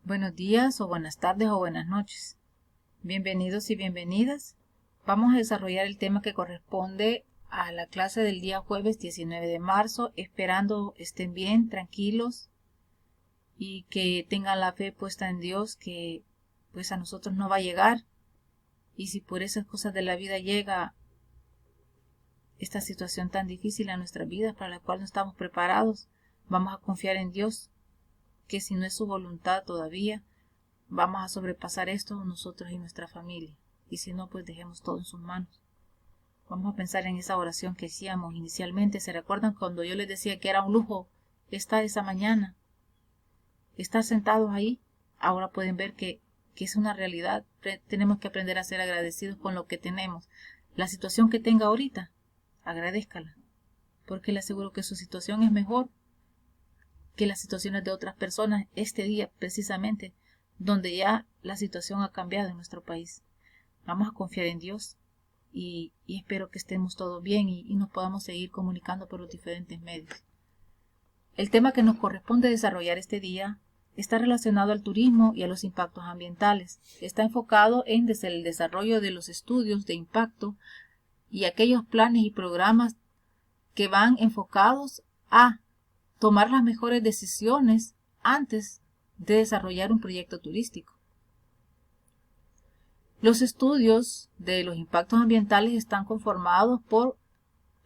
Buenos días o buenas tardes o buenas noches. Bienvenidos y bienvenidas. Vamos a desarrollar el tema que corresponde a la clase del día jueves 19 de marzo, esperando estén bien, tranquilos y que tengan la fe puesta en Dios, que pues a nosotros no va a llegar. Y si por esas cosas de la vida llega esta situación tan difícil a nuestras vidas para la cual no estamos preparados, vamos a confiar en Dios, que si no es su voluntad todavía, vamos a sobrepasar esto nosotros y nuestra familia. Y si no, pues dejemos todo en sus manos. Vamos a pensar en esa oración que hacíamos inicialmente. ¿Se recuerdan cuando yo les decía que era un lujo estar esa mañana? Estar sentados ahí. Ahora pueden ver que es una realidad. Tenemos que aprender a ser agradecidos con lo que tenemos. La situación que tenga ahorita, agradézcala. Porque le aseguro que su situación es mejor que las situaciones de otras personas este día precisamente, donde ya la situación ha cambiado en nuestro país. Vamos a confiar en Dios y espero que estemos todos bien y nos podamos seguir comunicando por los diferentes medios. El tema que nos corresponde desarrollar este día está relacionado al turismo y a los impactos ambientales. Está enfocado en desde el desarrollo de los estudios de impacto y aquellos planes y programas que van enfocados a tomar las mejores decisiones antes de desarrollar un proyecto turístico. Los estudios de los impactos ambientales están conformados por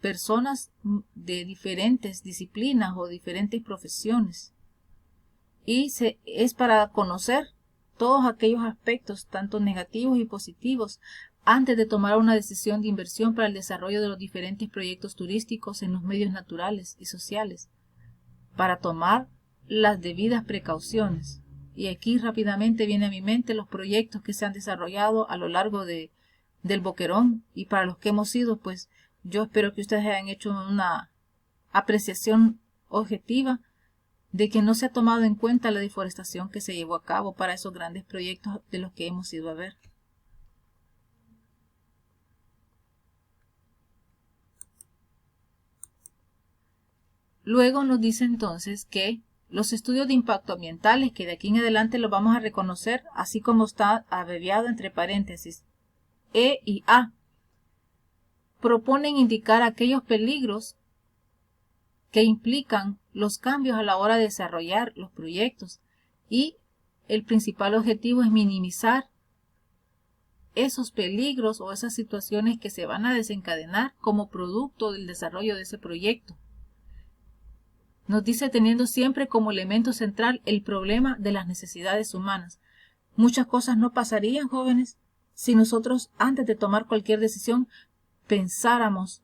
personas de diferentes disciplinas o diferentes profesiones y es para conocer todos aquellos aspectos, tanto negativos y positivos, antes de tomar una decisión de inversión para el desarrollo de los diferentes proyectos turísticos en los medios naturales y sociales, para tomar las debidas precauciones. Y aquí rápidamente viene a mi mente los proyectos que se han desarrollado a lo largo del Boquerón, y para los que hemos ido, pues yo espero que ustedes hayan hecho una apreciación objetiva de que no se ha tomado en cuenta la deforestación que se llevó a cabo para esos grandes proyectos de los que hemos ido a ver. Luego nos dice entonces que los estudios de impacto ambientales, que de aquí en adelante los vamos a reconocer así como está abreviado entre paréntesis E y A, proponen indicar aquellos peligros que implican los cambios a la hora de desarrollar los proyectos, y el principal objetivo es minimizar esos peligros o esas situaciones que se van a desencadenar como producto del desarrollo de ese proyecto. Nos dice teniendo siempre como elemento central el problema de las necesidades humanas. Muchas cosas no pasarían, jóvenes, si nosotros antes de tomar cualquier decisión pensáramos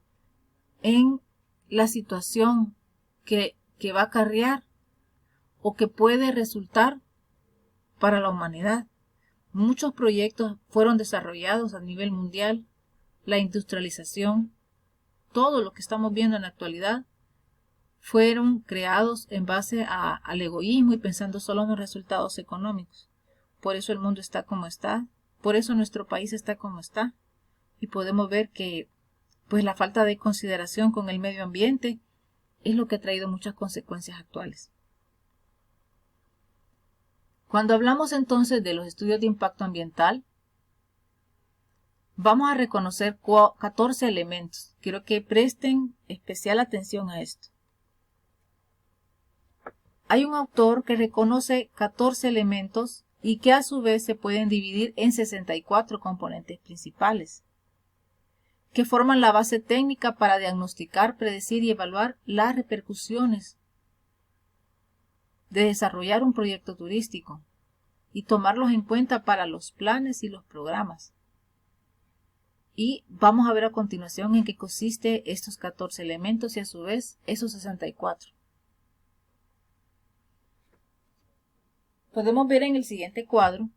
en la situación que va a acarrear o que puede resultar para la humanidad. Muchos proyectos fueron desarrollados a nivel mundial, la industrialización, todo lo que estamos viendo en la actualidad, fueron creados en base al egoísmo y pensando solo en los resultados económicos. Por eso el mundo está como está, por eso nuestro país está como está, y podemos ver que pues la falta de consideración con el medio ambiente es lo que ha traído muchas consecuencias actuales. Cuando hablamos entonces de los estudios de impacto ambiental, vamos a reconocer 14 elementos. Quiero que presten especial atención a esto. Hay un autor que reconoce 14 elementos y que a su vez se pueden dividir en 64 componentes principales, que forman la base técnica para diagnosticar, predecir y evaluar las repercusiones de desarrollar un proyecto turístico y tomarlos en cuenta para los planes y los programas. Y vamos a ver a continuación en qué consiste estos 14 elementos y a su vez esos 64. Podemos ver en el siguiente cuadro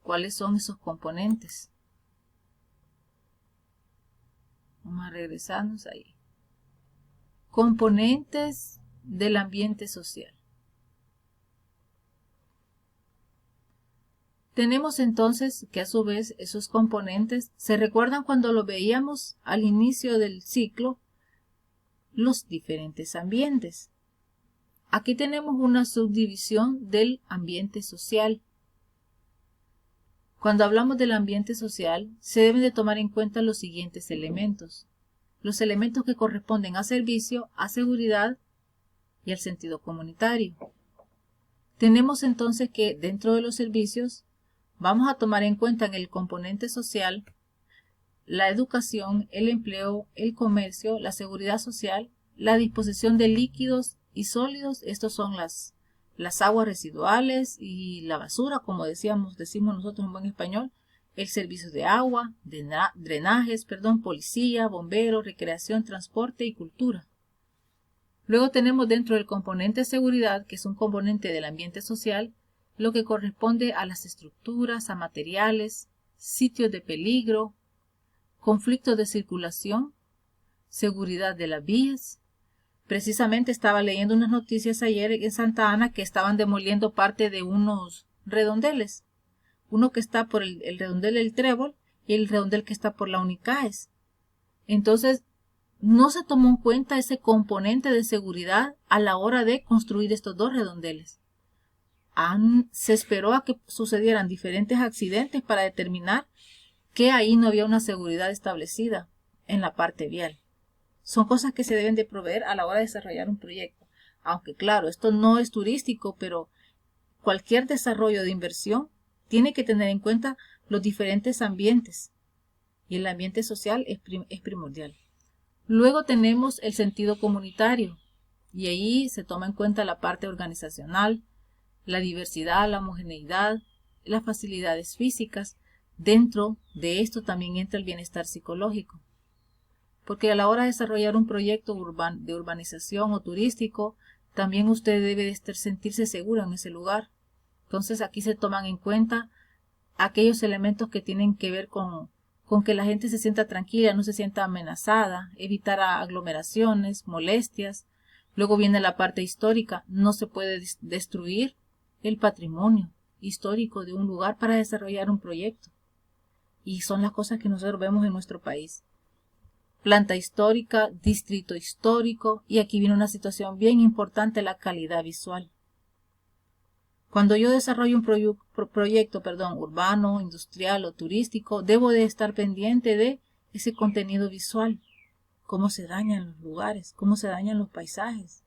cuáles son esos componentes. Vamos a regresarnos ahí. Componentes del ambiente social. Tenemos entonces que a su vez esos componentes, ¿se recuerdan cuando lo veíamos al inicio del ciclo? Los diferentes ambientes. Aquí tenemos una subdivisión del ambiente social. Cuando hablamos del ambiente social, se deben de tomar en cuenta los siguientes elementos. Los elementos que corresponden a servicio, a seguridad y al sentido comunitario. Tenemos entonces que dentro de los servicios vamos a tomar en cuenta en el componente social la educación, el empleo, el comercio, la seguridad social, la disposición de líquidos y sólidos. Estos son las aguas residuales y la basura, como decimos nosotros en buen español, el servicio de agua, drenajes, policía, bomberos, recreación, transporte y cultura. Luego tenemos dentro del componente seguridad, que es un componente del ambiente social, lo que corresponde a las estructuras, a materiales, sitios de peligro, conflictos de circulación, seguridad de las vías. Precisamente estaba leyendo unas noticias ayer en Santa Ana que estaban demoliendo parte de unos redondeles. Uno que está por el redondel del Trébol y el redondel que está por la Unicaes. Entonces, no se tomó en cuenta ese componente de seguridad a la hora de construir estos dos redondeles. Se esperó a que sucedieran diferentes accidentes para determinar que ahí no había una seguridad establecida en la parte vial. Son cosas que se deben de proveer a la hora de desarrollar un proyecto. Aunque claro, esto no es turístico, pero cualquier desarrollo de inversión tiene que tener en cuenta los diferentes ambientes. Y el ambiente social es primordial. Luego tenemos el sentido comunitario. Y ahí se toma en cuenta la parte organizacional, la diversidad, la homogeneidad, las facilidades físicas. Dentro de esto también entra el bienestar psicológico. Porque a la hora de desarrollar un proyecto de urbanización o turístico, también usted debe de sentirse seguro en ese lugar. Entonces aquí se toman en cuenta aquellos elementos que tienen que ver con que la gente se sienta tranquila, no se sienta amenazada, evitar aglomeraciones, molestias. Luego viene la parte histórica. No se puede destruir el patrimonio histórico de un lugar para desarrollar un proyecto. Y son las cosas que nosotros vemos en nuestro país. Planta histórica, distrito histórico, y aquí viene una situación bien importante, la calidad visual. Cuando yo desarrollo un proyecto urbano, industrial o turístico, debo de estar pendiente de ese contenido visual, cómo se dañan los lugares, cómo se dañan los paisajes.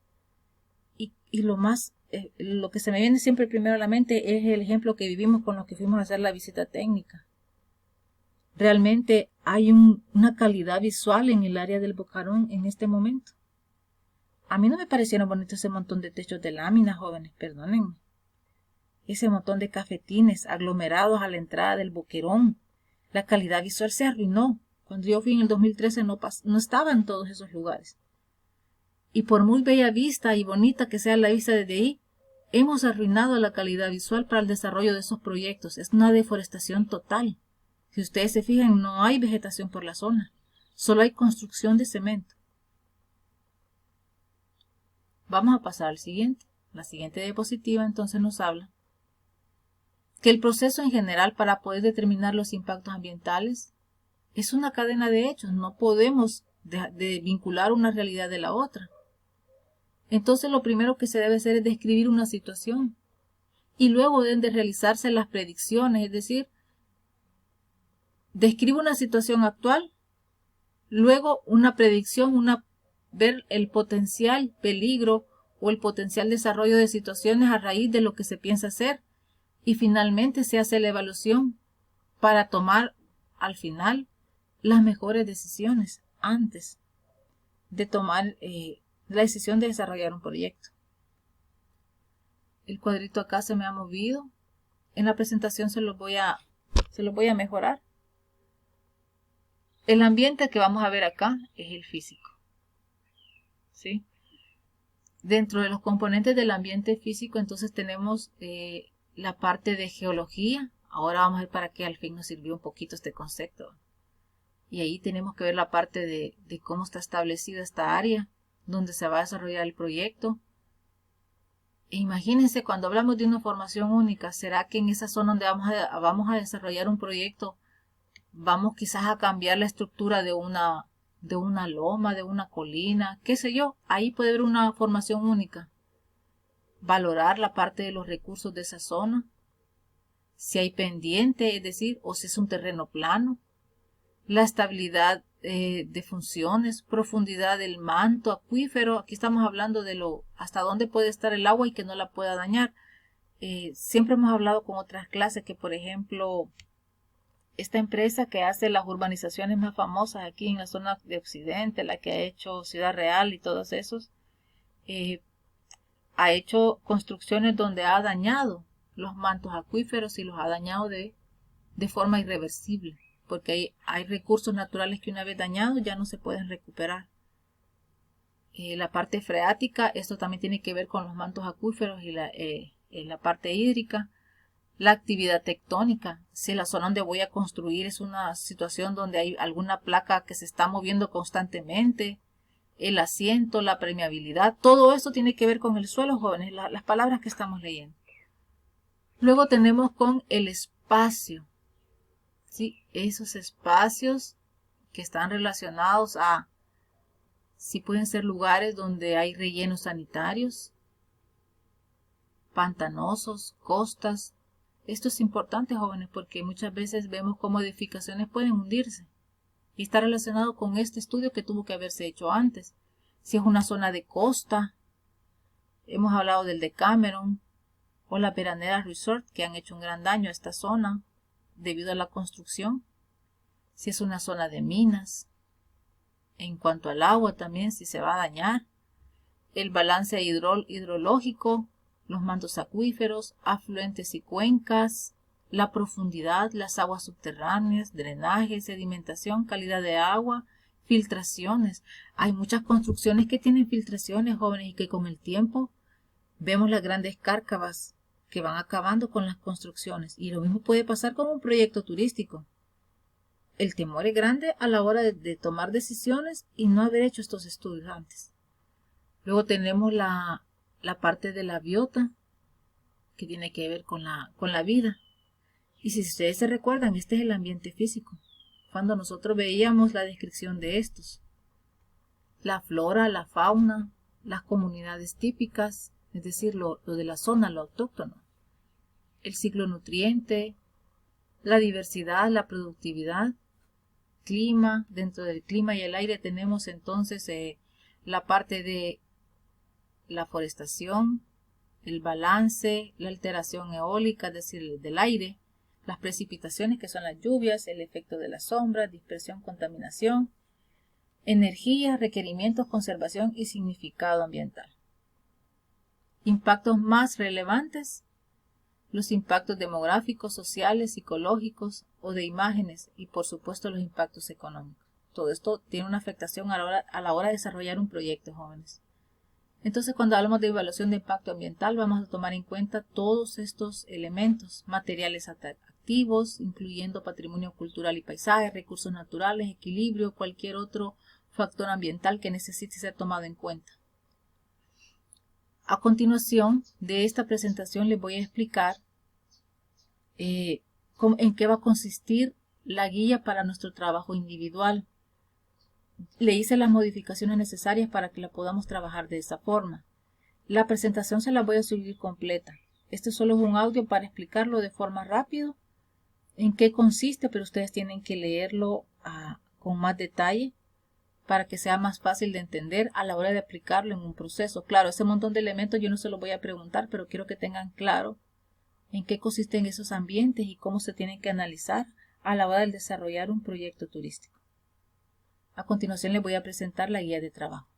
Y lo que se me viene siempre primero a la mente es el ejemplo que vivimos con los que fuimos a hacer la visita técnica. Realmente hay una calidad visual en el área del Bocarón en este momento. A mí no me parecieron bonitos ese montón de techos de láminas, jóvenes, perdónenme. Ese montón de cafetines aglomerados a la entrada del Boquerón. La calidad visual se arruinó. Cuando yo fui en el 2013 no estaba en todos esos lugares. Y por muy bella vista y bonita que sea la vista desde ahí, hemos arruinado la calidad visual para el desarrollo de esos proyectos. Es una deforestación total. Si ustedes se fijan, no hay vegetación por la zona. Solo hay construcción de cemento. Vamos a pasar al siguiente. La siguiente diapositiva entonces nos habla que el proceso en general para poder determinar los impactos ambientales es una cadena de hechos. No podemos de vincular una realidad de la otra. Entonces lo primero que se debe hacer es describir una situación. Y luego deben de realizarse las predicciones, es decir, describo una situación actual, luego una predicción, ver el potencial peligro o el potencial desarrollo de situaciones a raíz de lo que se piensa hacer, y finalmente se hace la evaluación para tomar al final las mejores decisiones antes de tomar la decisión de desarrollar un proyecto. El cuadrito acá se me ha movido. En la presentación se lo voy a mejorar. El ambiente que vamos a ver acá es el físico. ¿Sí? Dentro de los componentes del ambiente físico, entonces tenemos la parte de geología. Ahora vamos a ver para qué al fin nos sirvió un poquito este concepto. Y ahí tenemos que ver la parte de cómo está establecida esta área donde se va a desarrollar el proyecto. E imagínense, cuando hablamos de una formación única, ¿será que en esa zona donde vamos a desarrollar un proyecto vamos quizás a cambiar la estructura de una loma, de una colina, qué sé yo? Ahí puede haber una formación única. valorar la parte de los recursos de esa zona, si hay pendiente, es decir, o si es un terreno plano, la estabilidad de funciones, profundidad del manto acuífero. Aquí estamos hablando de hasta dónde puede estar el agua y que no la pueda dañar. Siempre hemos hablado con otras clases que, por ejemplo, esta empresa que hace las urbanizaciones más famosas aquí en la zona de Occidente, la que ha hecho Ciudad Real y todos esos, ha hecho construcciones donde ha dañado los mantos acuíferos y los ha dañado de forma irreversible, porque hay recursos naturales que una vez dañados ya no se pueden recuperar. La parte freática, esto también tiene que ver con los mantos acuíferos y la parte hídrica. La actividad tectónica, si la zona donde voy a construir es una situación donde hay alguna placa que se está moviendo constantemente, el asiento, la permeabilidad, todo esto tiene que ver con el suelo, jóvenes, las palabras que estamos leyendo. Luego tenemos con el espacio, ¿sí? Esos espacios que están relacionados a si pueden ser lugares donde hay rellenos sanitarios, pantanosos, costas. Esto es importante, jóvenes, porque muchas veces vemos cómo edificaciones pueden hundirse. Y está relacionado con este estudio que tuvo que haberse hecho antes. Si es una zona de costa, hemos hablado del Decameron o la Veranera Resort, que han hecho un gran daño a esta zona debido a la construcción. Si es una zona de minas, en cuanto al agua también, si se va a dañar. El balance hidrológico, los mantos acuíferos, afluentes y cuencas, la profundidad, las aguas subterráneas, drenaje, sedimentación, calidad de agua, filtraciones. Hay muchas construcciones que tienen filtraciones, jóvenes, y que con el tiempo vemos las grandes cárcavas que van acabando con las construcciones. Y lo mismo puede pasar con un proyecto turístico. El temor es grande a la hora de tomar decisiones y no haber hecho estos estudios antes. Luego tenemos la parte de la biota, que tiene que ver con la vida. Y si ustedes se recuerdan, este es el ambiente físico. Cuando nosotros veíamos la descripción de estos. La flora, la fauna, las comunidades típicas, es decir, lo de la zona, lo autóctono. El ciclo nutriente, la diversidad, la productividad, clima. Dentro del clima y el aire tenemos entonces la parte de la forestación, el balance, la alteración eólica, es decir, del aire, las precipitaciones que son las lluvias, el efecto de la sombra, dispersión, contaminación, energía, requerimientos, conservación y significado ambiental. Impactos más relevantes, los impactos demográficos, sociales, psicológicos o de imágenes y por supuesto los impactos económicos. Todo esto tiene una afectación a la hora de desarrollar un proyecto, jóvenes. Entonces, cuando hablamos de evaluación de impacto ambiental, vamos a tomar en cuenta todos estos elementos, materiales activos, incluyendo patrimonio cultural y paisaje, recursos naturales, equilibrio, cualquier otro factor ambiental que necesite ser tomado en cuenta. A continuación de esta presentación les voy a explicar en qué va a consistir la guía para nuestro trabajo individual. Le hice las modificaciones necesarias para que la podamos trabajar de esa forma. La presentación se la voy a subir completa. Este solo es un audio para explicarlo de forma rápida en qué consiste, pero ustedes tienen que leerlo con más detalle para que sea más fácil de entender a la hora de aplicarlo en un proceso. Claro, ese montón de elementos yo no se los voy a preguntar, pero quiero que tengan claro en qué consisten esos ambientes y cómo se tienen que analizar a la hora de desarrollar un proyecto turístico. A continuación les voy a presentar la guía de trabajo.